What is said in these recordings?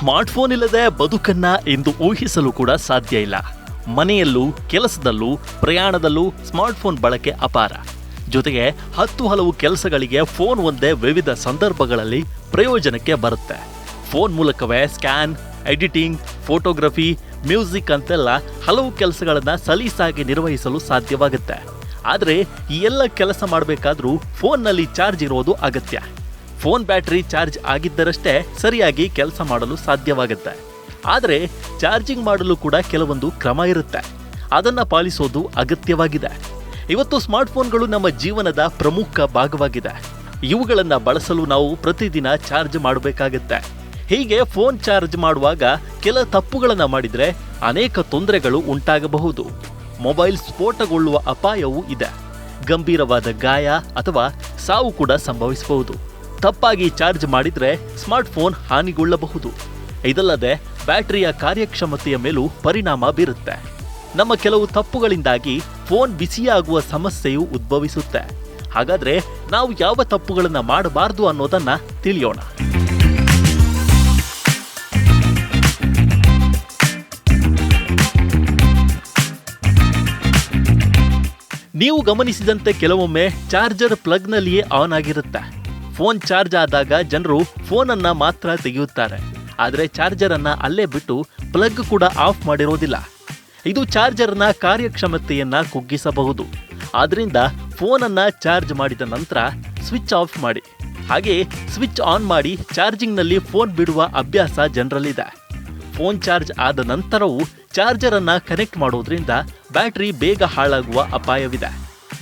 Smartphone ಇಲ್ಲದೆ ಬದುಕನ್ನ ಇಂದು ಊಹಿಸಲು ಕೂಡ ಸಾಧ್ಯ ಇಲ್ಲ. ಮನೆಯಲ್ಲೂ, ಕೆಲಸದಲ್ಲೂ, ಪ್ರಯಾಣದಲ್ಲೂ ಸ್ಮಾರ್ಟ್ಫೋನ್ ಬಳಕೆ ಅಪಾರ. ಜೊತೆಗೆ ಹಲವು ಕೆಲಸಗಳಿಗೆ ಫೋನ್ ಒಂದೇ ವಿವಿಧ ಸಂದರ್ಭಗಳಲ್ಲಿ ಪ್ರಯೋಜನಕ್ಕೆ ಬರುತ್ತೆ. ಫೋನ್ ಮೂಲಕವೇ ಸ್ಕ್ಯಾನ್, ಎಡಿಟಿಂಗ್, ಫೋಟೋಗ್ರಫಿ, ಮ್ಯೂಸಿಕ್ ಅಂತೆಲ್ಲ ಹಲವು ಕೆಲಸಗಳನ್ನು ಸಲೀಸಾಗಿ ನಿರ್ವಹಿಸಲು ಸಾಧ್ಯವಾಗುತ್ತೆ. ಆದರೆ ಈ ಎಲ್ಲ ಕೆಲಸ ಮಾಡಬೇಕಾದ್ರೂ ಫೋನ್ನಲ್ಲಿ ಚಾರ್ಜ್ ಇರೋದು ಅಗತ್ಯ. ಫೋನ್ ಬ್ಯಾಟರಿ ಚಾರ್ಜ್ ಆಗಿದ್ದರಷ್ಟೇ ಸರಿಯಾಗಿ ಕೆಲಸ ಮಾಡಲು ಸಾಧ್ಯವಾಗುತ್ತೆ. ಆದರೆ ಚಾರ್ಜಿಂಗ್ ಮಾಡಲು ಕೂಡ ಕೆಲವೊಂದು ಕ್ರಮ ಇರುತ್ತೆ. ಅದನ್ನು ಪಾಲಿಸೋದು ಅಗತ್ಯವಾಗಿದೆ. ಇವತ್ತು ಸ್ಮಾರ್ಟ್ಫೋನ್ಗಳು ನಮ್ಮ ಜೀವನದ ಪ್ರಮುಖ ಭಾಗವಾಗಿದೆ. ಇವುಗಳನ್ನು ಬಳಸಲು ನಾವು ಪ್ರತಿದಿನ ಚಾರ್ಜ್ ಮಾಡಬೇಕಾಗುತ್ತೆ. ಹೀಗೆ ಫೋನ್ ಚಾರ್ಜ್ ಮಾಡುವಾಗ ಕೆಲ ತಪ್ಪುಗಳನ್ನು ಮಾಡಿದರೆ ಅನೇಕ ತೊಂದರೆಗಳು ಉಂಟಾಗಬಹುದು. ಮೊಬೈಲ್ ಸ್ಫೋಟಗೊಳ್ಳುವ ಅಪಾಯವೂ ಇದೆ. ಗಂಭೀರವಾದ ಗಾಯ ಅಥವಾ ಸಾವು ಕೂಡ ಸಂಭವಿಸಬಹುದು. ತಪ್ಪಾಗಿ ಚಾರ್ಜ್ ಮಾಡಿದರೆ ಸ್ಮಾರ್ಟ್ಫೋನ್ ಹಾನಿಗೊಳ್ಳಬಹುದು. ಇದಲ್ಲದೆ ಬ್ಯಾಟರಿಯ ಕಾರ್ಯಕ್ಷಮತೆಯ ಮೇಲೂ ಪರಿಣಾಮ ಬೀರುತ್ತೆ. ನಮ್ಮ ಕೆಲವು ತಪ್ಪುಗಳಿಂದಾಗಿ ಫೋನ್ ಬಿಸಿಯಾಗುವ ಸಮಸ್ಯೆಯು ಉದ್ಭವಿಸುತ್ತೆ. ಹಾಗಾದರೆ ನಾವು ಯಾವ ತಪ್ಪುಗಳನ್ನು ಮಾಡಬಾರದು ಅನ್ನೋದನ್ನು ತಿಳಿಯೋಣ. ನೀವು ಗಮನಿಸಿದಂತೆ ಕೆಲವೊಮ್ಮೆ ಚಾರ್ಜರ್ ಪ್ಲಗ್ನಲ್ಲಿಯೇ ಆನ್ ಆಗಿರುತ್ತೆ. ಫೋನ್ ಚಾರ್ಜ್ ಆದಾಗ ಜನರು ಫೋನನ್ನು ಮಾತ್ರ ತೆಗೆಯುತ್ತಾರೆ. ಆದರೆ ಚಾರ್ಜರನ್ನು ಅಲ್ಲೇ ಬಿಟ್ಟು ಪ್ಲಗ್ ಕೂಡ ಆಫ್ ಮಾಡಿರೋದಿಲ್ಲ. ಇದು ಚಾರ್ಜರ್ನ ಕಾರ್ಯಕ್ಷಮತೆಯನ್ನು ಕುಗ್ಗಿಸಬಹುದು. ಆದ್ದರಿಂದ ಫೋನನ್ನು ಚಾರ್ಜ್ ಮಾಡಿದ ನಂತರ ಸ್ವಿಚ್ ಆಫ್ ಮಾಡಿ. ಹಾಗೆ ಸ್ವಿಚ್ ಆನ್ ಮಾಡಿ ಚಾರ್ಜಿಂಗ್ನಲ್ಲಿ ಫೋನ್ ಬಿಡುವ ಅಭ್ಯಾಸ ಜನರಲ್ಲಿದೆ. ಫೋನ್ ಚಾರ್ಜ್ ಆದ ನಂತರವೂ ಚಾರ್ಜರನ್ನು ಕನೆಕ್ಟ್ ಮಾಡೋದ್ರಿಂದ ಬ್ಯಾಟರಿ ಬೇಗ ಹಾಳಾಗುವ ಅಪಾಯವಿದೆ.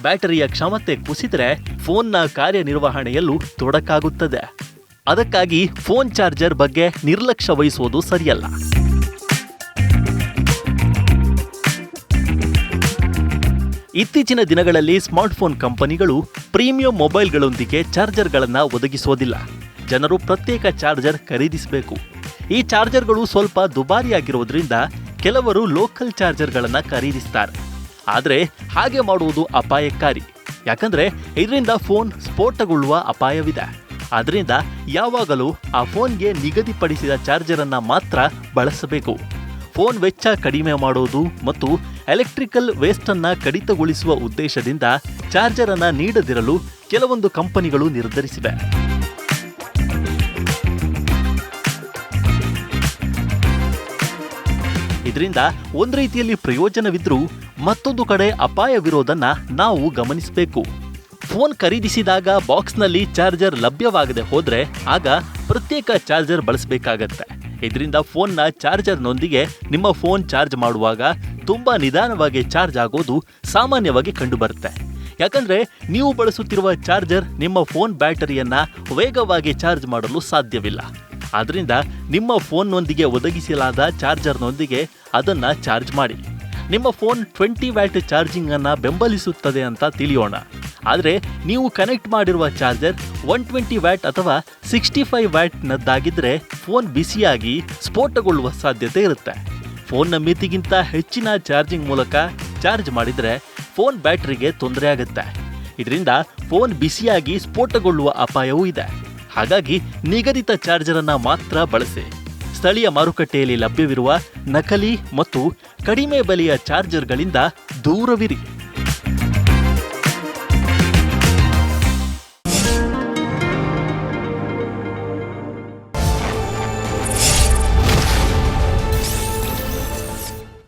ಬ್ಯಾಟರಿಯ ಕ್ಷಮತೆ ಕುಸಿದರೆ ಫೋನ್ನ ಕಾರ್ಯನಿರ್ವಹಣೆಯಲ್ಲೂ ತೊಡಕಾಗುತ್ತದೆ. ಅದಕ್ಕಾಗಿ ಫೋನ್ ಚಾರ್ಜರ್ ಬಗ್ಗೆ ನಿರ್ಲಕ್ಷ್ಯ ವಹಿಸುವುದು ಸರಿಯಲ್ಲ. ಇತ್ತೀಚಿನ ದಿನಗಳಲ್ಲಿ ಸ್ಮಾರ್ಟ್ಫೋನ್ ಕಂಪನಿಗಳು ಪ್ರೀಮಿಯಂ ಮೊಬೈಲ್ಗಳೊಂದಿಗೆ ಚಾರ್ಜರ್ಗಳನ್ನು ಒದಗಿಸೋದಿಲ್ಲ. ಜನರು ಪ್ರತ್ಯೇಕ ಚಾರ್ಜರ್ ಖರೀದಿಸಬೇಕು. ಈ ಚಾರ್ಜರ್ಗಳು ಸ್ವಲ್ಪ ದುಬಾರಿಯಾಗಿರೋದ್ರಿಂದ ಕೆಲವರು ಲೋಕಲ್ ಚಾರ್ಜರ್ಗಳನ್ನು ಖರೀದಿಸ್ತಾರೆ. ಆದರೆ ಹಾಗೆ ಮಾಡುವುದು ಅಪಾಯಕಾರಿ. ಯಾಕಂದರೆ ಇದರಿಂದ ಫೋನ್ ಸ್ಫೋಟಗೊಳ್ಳುವ ಅಪಾಯವಿದೆ. ಆದ್ದರಿಂದ ಯಾವಾಗಲೂ ಆ ಫೋನ್ಗೆ ನಿಗದಿಪಡಿಸಿದ ಚಾರ್ಜರನ್ನು ಮಾತ್ರ ಬಳಸಬೇಕು. ಫೋನ್ ವೆಚ್ಚ ಕಡಿಮೆ ಮಾಡೋದು ಮತ್ತು ಎಲೆಕ್ಟ್ರಿಕಲ್ ವೇಸ್ಟನ್ನು ಕಡಿತಗೊಳಿಸುವ ಉದ್ದೇಶದಿಂದ ಚಾರ್ಜರನ್ನು ನೀಡದಿರಲು ಕೆಲವೊಂದು ಕಂಪನಿಗಳು ನಿರ್ಧರಿಸಿವೆ. ಇದರಿಂದ ಒಂದು ರೀತಿಯಲ್ಲಿ ಪ್ರಯೋಜನವಿದ್ರೂ ಮತ್ತೊಂದು ಕಡೆ ಅಪಾಯವಿರೋದನ್ನ ನಾವು ಗಮನಿಸಬೇಕು. ಫೋನ್ ಖರೀದಿಸಿದಾಗ ಬಾಕ್ಸ್ನಲ್ಲಿ ಚಾರ್ಜರ್ ಲಭ್ಯವಾಗದೆ ಹೋದರೆ ಆಗ ಪ್ರತ್ಯೇಕ ಚಾರ್ಜರ್ ಬಳಸಬೇಕಾಗತ್ತೆ. ಇದರಿಂದ ಫೋನ್ನ ಚಾರ್ಜರ್ನೊಂದಿಗೆ ನಿಮ್ಮ ಫೋನ್ ಚಾರ್ಜ್ ಮಾಡುವಾಗ ತುಂಬ ನಿಧಾನವಾಗಿ ಚಾರ್ಜ್ ಆಗೋದು ಸಾಮಾನ್ಯವಾಗಿ ಕಂಡುಬರುತ್ತೆ. ಯಾಕಂದರೆ ನೀವು ಬಳಸುತ್ತಿರುವ ಚಾರ್ಜರ್ ನಿಮ್ಮ ಫೋನ್ ಬ್ಯಾಟರಿಯನ್ನು ವೇಗವಾಗಿ ಚಾರ್ಜ್ ಮಾಡಲು ಸಾಧ್ಯವಿಲ್ಲ. ಆದ್ದರಿಂದ ನಿಮ್ಮ ಫೋನ್ನೊಂದಿಗೆ ಒದಗಿಸಲಾದ ಚಾರ್ಜರ್ನೊಂದಿಗೆ ಅದನ್ನು ಚಾರ್ಜ್ ಮಾಡಿ. ನಿಮ್ಮ ಫೋನ್ 20 ವ್ಯಾಟ್ ಚಾರ್ಜಿಂಗನ್ನು ಬೆಂಬಲಿಸುತ್ತದೆ ಅಂತ ತಿಳಿಯೋಣ. ಆದರೆ ನೀವು ಕನೆಕ್ಟ್ ಮಾಡಿರುವ ಚಾರ್ಜರ್ 120 ವ್ಯಾಟ್ ಅಥವಾ 65 ವ್ಯಾಟ್ನದ್ದಾಗಿದ್ದರೆ ಫೋನ್ ಬಿಸಿಯಾಗಿ ಸ್ಫೋಟಗೊಳ್ಳುವ ಸಾಧ್ಯತೆ ಇರುತ್ತೆ. ಫೋನ್ನ ಮಿತಿಗಿಂತ ಹೆಚ್ಚಿನ ಚಾರ್ಜಿಂಗ್ ಮೂಲಕ ಚಾರ್ಜ್ ಮಾಡಿದರೆ ಫೋನ್ ಬ್ಯಾಟರಿಗೆ ತೊಂದರೆ ಆಗುತ್ತೆ. ಇದರಿಂದ ಫೋನ್ ಬಿಸಿಯಾಗಿ ಸ್ಫೋಟಗೊಳ್ಳುವ ಅಪಾಯವೂ ಇದೆ. ಹಾಗಾಗಿ ನಿಗದಿತ ಚಾರ್ಜರನ್ನು ಮಾತ್ರ ಬಳಸಿ. ಸ್ಥಳೀಯ ಮಾರುಕಟ್ಟೆಯಲ್ಲಿ ಲಭ್ಯವಿರುವ ನಕಲಿ ಮತ್ತು ಕಡಿಮೆ ಬೆಲೆಯ ಚಾರ್ಜರ್ಗಳಿಂದ ದೂರವಿರಿ.